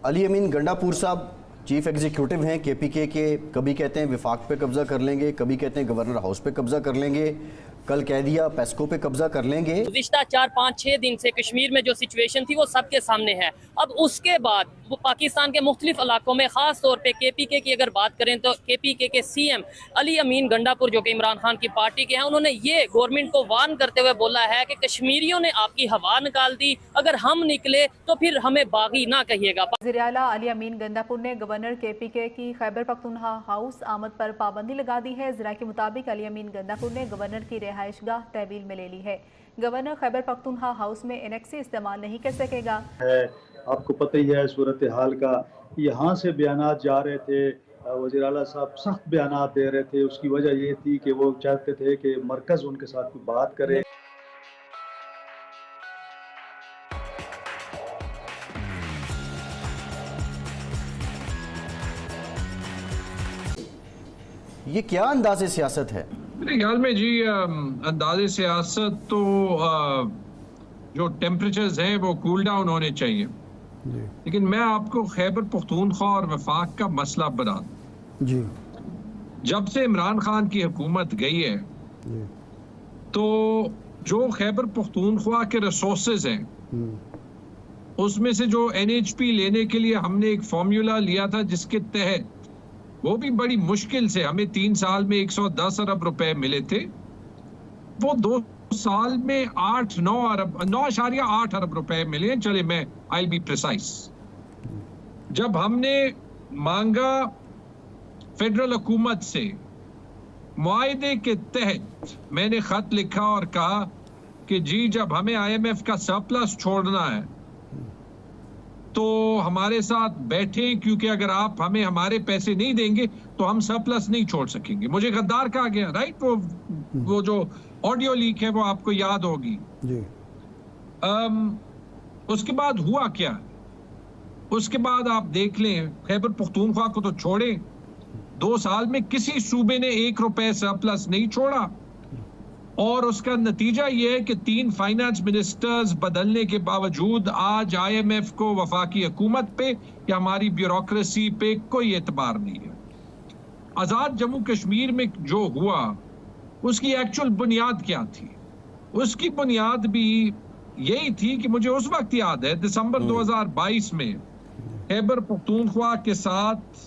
علی امین گنڈاپور صاحب chief executive ہیں کے پی کے، کبھی کہتے ہیں وفاق پہ قبضہ کر لیں گے، کبھی کہتے ہیں گورنر ہاؤس پہ قبضہ کر لیں گے، کل کہہ دیا پیسکو پہ قبضہ کر لیں گے۔ گزشتہ 4-5-6 دن سے کشمیر میں جو سچویشن تھی وہ سب کے سامنے ہے۔ اب اس کے بعد وہ پاکستان کے مختلف علاقوں میں خاص طور پہ کے پی کے کی اگر بات کریں تو کے پی کے سی ایم علی امین گنڈاپور جو کہ عمران خان کی پارٹی کے ہیں، انہوں نے یہ گورنمنٹ کو وارن کرتے ہوئے بولا ہے کہ کشمیریوں نے آپ کی ہوا نکال دی، اگر ہم نکلے تو پھر ہمیں باغی نہ کہیے گا۔ وزیر اعلیٰ علی امین گنڈاپور نے گورنر کے پی کے کی خیبر پختونخوا ہاؤس آمد پر پابندی لگا دی ہے۔ ذرائع کے مطابق علی امین گنڈاپور نے گورنر کی رہائش گاہ تحویل میں لے لی ہے۔ گورنر خیبر پختونخوا ہاؤس میں انیکسی استعمال نہیں کر سکے گا۔ آپ کو پتہ ہی ہے صورتحال کا، یہاں سے بیانات جا رہے تھے، وزیر اعلیٰ صاحب سخت بیانات دے رہے تھے۔ اس کی وجہ یہ تھی کہ وہ چاہتے تھے کہ مرکز ان کے ساتھ کوئی بات کرے۔ یہ کیا انداز سیاست ہے؟ میرے خیال میں جی انداز سیاست تو جو ٹیمپریچرز ہیں وہ کول ڈاؤن ہونے چاہیے، لیکن میں آپ کو خیبر پختونخوا اور وفاق کا مسئلہ بتا دوں۔ جب سے عمران خان کی حکومت گئی ہے تو جو خیبر پختونخوا کے ریسورسز ہیں اس میں سے جو این ایچ پی لینے کے لیے ہم نے ایک فارمولا لیا تھا جس کے تحت وہ بھی بڑی مشکل سے ہمیں 3 سال میں 110 ارب روپے ملے تھے، وہ 2 سال میں 9.8 ارب روپے ملے۔ چلے میں I'll be precise۔ جب ہم نے مانگا فیڈرل حکومت سے معاہدے کے تحت، میں نے خط لکھا اور کہا کہ جی جب ہمیں آئی ایم ایف کا سرپلس چھوڑنا ہے تو ہمارے ساتھ بیٹھیں، کیونکہ اگر آپ ہمیں ہمارے پیسے نہیں دیں گے تو ہم سرپلس نہیں چھوڑ سکیں گے۔ مجھے غدار کہا گیا، رائٹ؟ وہ جو آڈیو لیک ہے وہ آپ کو یاد ہوگی۔ اس کے بعد ہوا کیا؟ اس کے بعد آپ دیکھ لیں، خیبر پختونخوا کو تو چھوڑیں، 2 سال میں کسی صوبے نے 1 روپے سرپلس نہیں چھوڑا، اور اس کا نتیجہ یہ ہے کہ 3 فائنانس منسٹرز بدلنے کے باوجود آج آئی ایم ایف کو وفاقی حکومت پہ یا ہماری بیوروکریسی پہ کوئی اعتبار نہیں ہے۔ آزاد جموں کشمیر میں جو ہوا اس کی ایکچول بنیاد کیا تھی؟ اس کی بنیاد بھی یہی تھی کہ مجھے اس وقت یاد ہے دسمبر 2022 میں خیبر پختونخوا کے ساتھ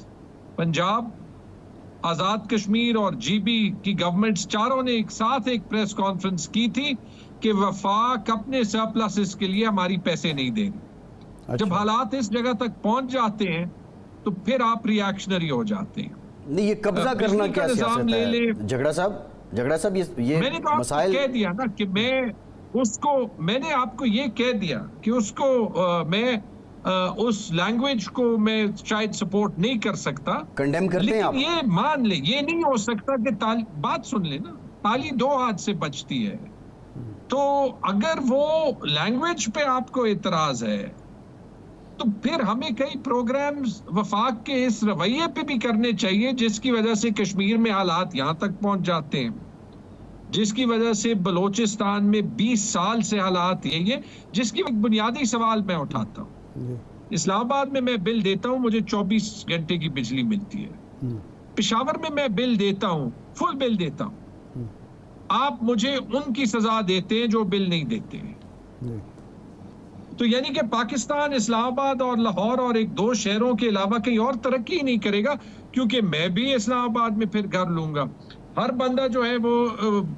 پنجاب، آزاد کشمیر اور جی بی کی گورنمنٹس چاروں نے ایک ساتھ ایک پریس کانفرنس کی تھی کہ وفاق اپنے سرپلسز کے لیے ہماری پیسے نہیں دیں گے۔ جب حالات اس جگہ تک پہنچ جاتے ہیں تو پھر آپ ری ایکشنری ہو جاتے ہیں۔ نہیں، یہ قبضہ کرنا کیا سیاست ہے؟ جھگڑا صاحب یہ میں نے تو آپ کو کہہ دیا نا کہ میں نے آپ کو یہ کہہ دیا کہ اس کو میں اس لینگویج کو میں شاید سپورٹ نہیں کر سکتا، کنڈیم کرتے ہیں آپ؟ لیکن یہ مان لیں، یہ نہیں ہو سکتا کہ بات سن لیں نا، تالی 2 ہاتھ سے بچتی ہے۔ تو اگر وہ لینگویج پہ آپ کو اعتراض ہے تو پھر ہمیں کئی پروگرامز وفاق کے اس رویے پہ بھی کرنے چاہیے جس کی وجہ سے کشمیر میں حالات یہاں تک پہنچ جاتے ہیں، جس کی وجہ سے بلوچستان میں 20 سال سے حالات یہی ہے، جس کی ایک بنیادی سوال میں اٹھاتا ہوں۔ اسلام آباد میں میں بل دیتا ہوں، مجھے 24 گھنٹے کی بجلی ملتی ہے۔ پشاور میں بل دیتا ہوں، فل بل دیتا ہوں۔ آپ مجھے ان کی سزا دیتے ہیں جو بل نہیں دیتے ہیں۔ تو یعنی کہ پاکستان اسلام آباد اور لاہور اور 1-2 شہروں کے علاوہ کہیں اور ترقی نہیں کرے گا، کیونکہ میں بھی اسلام آباد میں پھر گھر لوں گا۔ ہر بندہ جو ہے وہ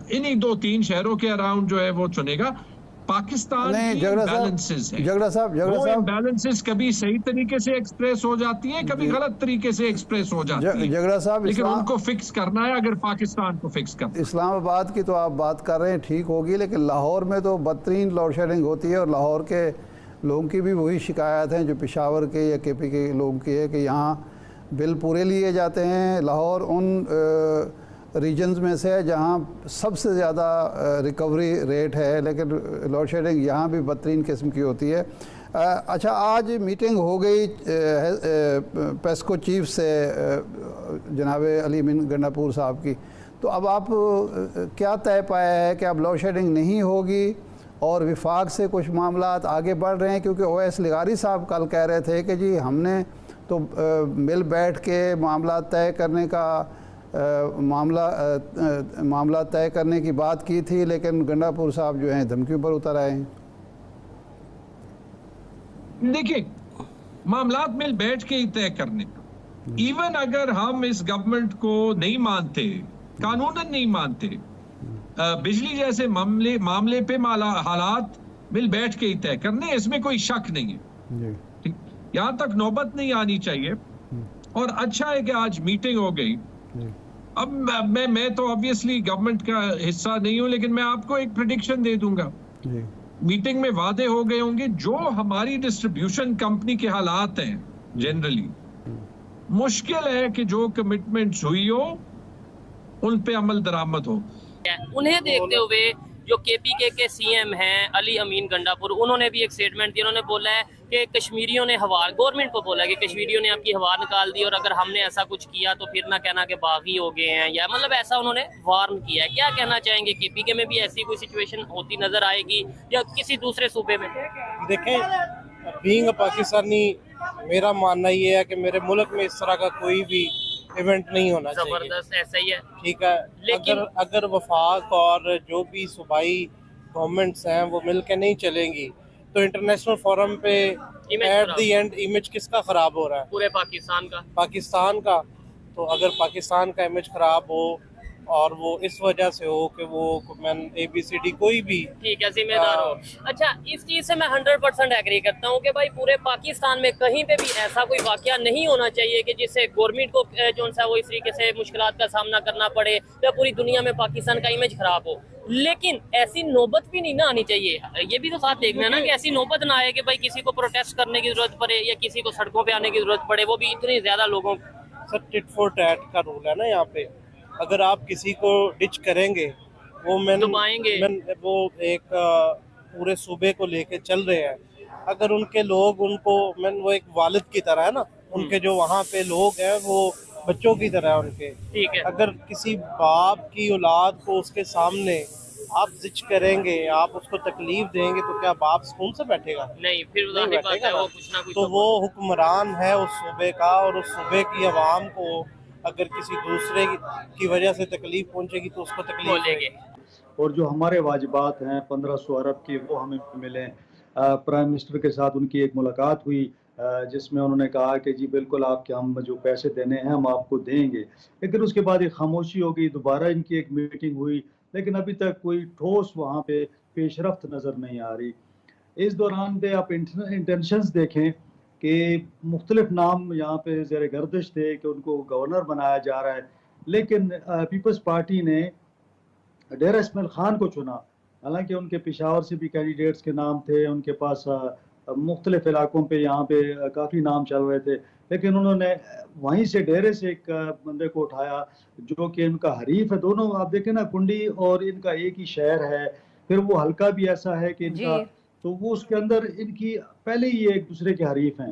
انہی 2-3 شہروں کے اراؤنڈ جو ہے وہ چنے گا۔ پاکستان کی بیلنسز ہیں، وہ بیلنسز کبھی صحیح طریقے سے ایکسپریس ہو جاتی ہیں، کبھی غلط طریقے سے ایکسپریس ہو جاتی ہیں، لیکن ان کو فکس کرنا ہے اگر پاکستان کو فکس کرنا ہے۔ اسلام آباد کی تو آپ بات کر رہے ہیں، ٹھیک ہوگی، لیکن لاہور میں تو بدترین لوڈ شیڈنگ ہوتی ہے، اور لاہور کے لوگوں کی بھی وہی شکایت ہیں جو پشاور کے یا کے پی کے لوگوں کی ہے کہ یہاں بل پورے لیے جاتے ہیں۔ لاہور ان ریجنز میں سے ہے جہاں سب سے زیادہ ریکوری ریٹ ہے، لیکن لوڈ شیڈنگ یہاں بھی بدترین قسم کی ہوتی ہے۔ اچھا، آج میٹنگ ہو گئی پیسکو چیف سے جناب علی امین گنڈاپور صاحب کی، تو اب آپ کیا طے پایا ہے کہ اب لوڈ شیڈنگ نہیں ہوگی اور وفاق سے کچھ معاملات آگے بڑھ رہے ہیں، کیونکہ اویس لغاری صاحب کل کہہ رہے تھے کہ جی ہم نے تو مل بیٹھ کے معاملات طے کرنے کا معاملات طے کرنے کی بات کی تھی، لیکن گنڈاپور صاحب جو ہیں دھمکیوں پر اتر آئے ہیں۔ دیکھیں معاملات مل بیٹھ کے ہی طے کرنے کا، ایون اگر ہم اس گورنمنٹ کو نہیں مانتے، قانوناً نہیں مانتے، بجلی جیسے معاملے پہ حالات مل بیٹھ کے ہی طے کرنے، اس میں کوئی شک نہیں ہے، یہاں تک نوبت نہیں آنی چاہیے۔ اور اچھا ہے کہ آج میٹنگ ہو گئی۔ اب میں تو obviously گورنمنٹ کا حصہ نہیں ہوں، لیکن میں آپ کو ایک پریڈکشن دے دوں گا، میٹنگ میں وعدے ہو گئے ہوں گے، جو ہماری ڈسٹریبیوشن کمپنی کے حالات ہیں جنرلی مشکل ہے کہ جو کمٹمنٹس ہوئی ہو ان پہ عمل درآمد ہو۔ انہیں دیکھتے ہوئے جو کے پی کے سی ایم ہیں علی امین گنڈاپور، انہوں نے بھی ایک سٹیٹمنٹ دی، انہوں نے بولا ہے کہ کشمیریوں نے گورنمنٹ کو بولا ہے کہ کشمیریوں نے آپ کی ہوا نکال دی، اور اگر ہم نے ایسا کچھ کیا تو پھر نہ کہنا کہ باغی ہو گئے ہیں، یا مطلب ایسا انہوں نے وارن کیا ہے۔ کیا کہنا چاہیں گے، کے پی کے میں بھی ایسی کوئی سچویشن ہوتی نظر آئے گی یا کسی دوسرے صوبے میں؟ دیکھیں بینگ پاکستانی میرا ماننا یہ ہے کہ میرے ملک میں اس طرح کا کوئی بھی ایونٹ نہیں ہونا چاہیے۔ زبردست، ایسا ہی ہے، ٹھیک ہے، اگر وفاق اور جو بھی صوبائی گورنمنٹس ہیں وہ مل کے نہیں چلیں گی تو انٹرنیشنل فورم پہ ایٹ دی اینڈ امیج کس کا خراب ہو رہا ہے؟ پورے پاکستان کا۔ تو اگر پاکستان کا امیج خراب ہو اور وہ اس وجہ سے ہو کہ وہ ABCD کوئی بھی ٹھیک ہے ذمہ دار ہو۔ اچھا، اس چیز سے میں 100% ایگری کرتا ہوں کہ بھائی پورے پاکستان میں کہیں پہ بھی ایسا کوئی واقعہ نہیں ہونا چاہیے کہ جس سے گورنمنٹ کو جو ہے وہ اس طریقے سے مشکلات کا سامنا کرنا پڑے یا پوری دنیا میں پاکستان کا امیج خراب ہو۔ لیکن ایسی نوبت بھی نہیں نہ آنی چاہیے، یہ بھی تو ساتھ دیکھنا ہے نا کہ ایسی نوبت نہ آئے کہ بھائی کسی کو پروٹیسٹ کرنے کی ضرورت پڑے یا کسی کو سڑکوں پہ آنے کی ضرورت پڑے، وہ بھی اتنے زیادہ لوگوں۔ سر ٹٹ فور ٹیٹ کا رول ہے نا یہاں پہ، اگر آپ کسی کو ڈچ کریں گے وہ وہ ایک پورے صوبے کو لے کے چل رہے ہیں، اگر ان کے لوگ ان کو وہ ایک والد کی طرح ہے نا، ان کے جو وہاں پہ لوگ ہیں وہ بچوں کی طرح ہے ان کے، ٹھیک ہے، اگر کسی باپ کی اولاد کو اس کے سامنے آپ زچ کریں گے، آپ اس کو تکلیف دیں گے تو کیا باپ سکون سے بیٹھے گا؟ نہیں، پھر بیٹھے گا وہ کچھ نہ کچھ تو وہ حکمران ہے اس صوبے کا، اور اس صوبے کی عوام کو اگر کسی دوسرے کی وجہ سے تکلیف پہنچے گی تو اس کو تکلیف لیں گے۔ اور جو ہمارے واجبات ہیں 1500 ارب کے وہ ہمیں ملیں۔ پرائم منسٹر کے ساتھ ان کی ایک ملاقات ہوئی جس میں انہوں نے کہا کہ جی بالکل آپ کے ہم جو پیسے دینے ہیں ہم آپ کو دیں گے، لیکن اس کے بعد ایک خاموشی ہو گئی، دوبارہ ان کی ایک میٹنگ ہوئی، لیکن ابھی تک کوئی ٹھوس وہاں پہ پیش رفت نظر نہیں آ رہی۔ اس دوران پہ آپ انٹینشنز دیکھیں کہ مختلف نام یہاں پہ زیر گردش تھے کہ ان کو گورنر بنایا جا رہا ہے، لیکن پیپلز پارٹی نے ڈیرہ اسماعیل خان کو چنا، حالانکہ ان کے پشاور سے بھی کینڈیڈیٹس کے نام تھے، ان کے پاس مختلف علاقوں پہ یہاں پہ کافی نام چل رہے تھے، لیکن انہوں نے وہیں سے ڈیرے سے ایک بندے کو اٹھایا جو کہ ان کا حریف ہے۔ دونوں آپ دیکھیں نا، کنڈی اور ان کا ایک ہی شہر ہے، پھر وہ حلقہ بھی ایسا ہے کہ ان کا، تو وہ اس کے اندر ان کی پہلے ہی ایک دوسرے کے حریف ہیں،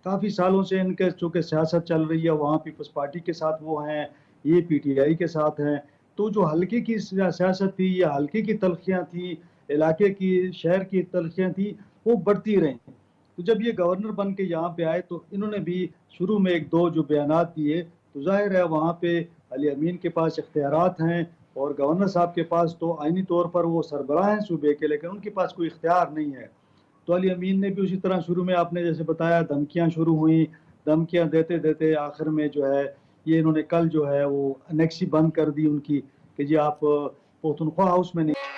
کافی سالوں سے ان کے چونکہ سیاست چل رہی ہے، وہاں پیپلز پارٹی کے ساتھ وہ ہیں، یہ PTI کے ساتھ ہیں، تو جو حلقے کی سیاست تھی یا حلقے کی تلخیاں تھیں، علاقے کی شہر کی تلخیاں تھیں، وہ بڑھتی رہیں۔ تو جب یہ گورنر بن کے یہاں پہ آئے تو انہوں نے بھی شروع میں ایک دو جو بیانات دیے، تو ظاہر ہے وہاں پہ علی امین کے پاس اختیارات ہیں اور گورنر صاحب کے پاس تو آئینی طور پر وہ سربراہ ہیں صوبے کے، لیکن ان کے پاس کوئی اختیار نہیں ہے۔ تو علی امین نے بھی اسی طرح شروع میں آپ نے جیسے بتایا دھمکیاں شروع ہوئیں، دھمکیاں دیتے دیتے آخر میں جو ہے یہ انہوں نے کل جو ہے وہ انیکسی بند کر دی ان کی کہ جی آپ پختونخوا ہاؤس میں نہیں۔